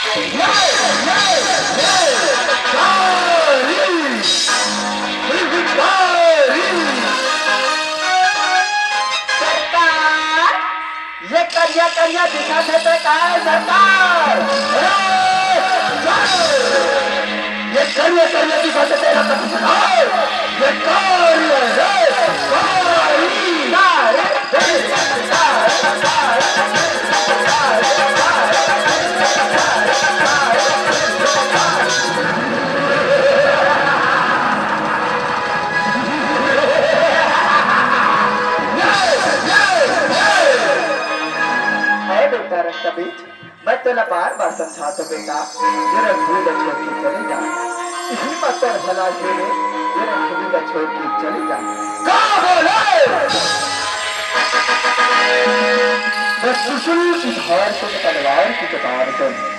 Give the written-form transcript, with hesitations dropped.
ये करिया करिया दिखा देते का है सरकार। ये करिया करिया दिखा देते ना तो सुनाओ। ये कार्य मैं तेरा बार बार समझाता बेटा, जरा भूल छोड़ के चले जा। हिम्मत और भला के लिए जरा भूल छोड़ के चले जा। क्या बोले? बस सुन की धार सुन तलवार की कतार सुन।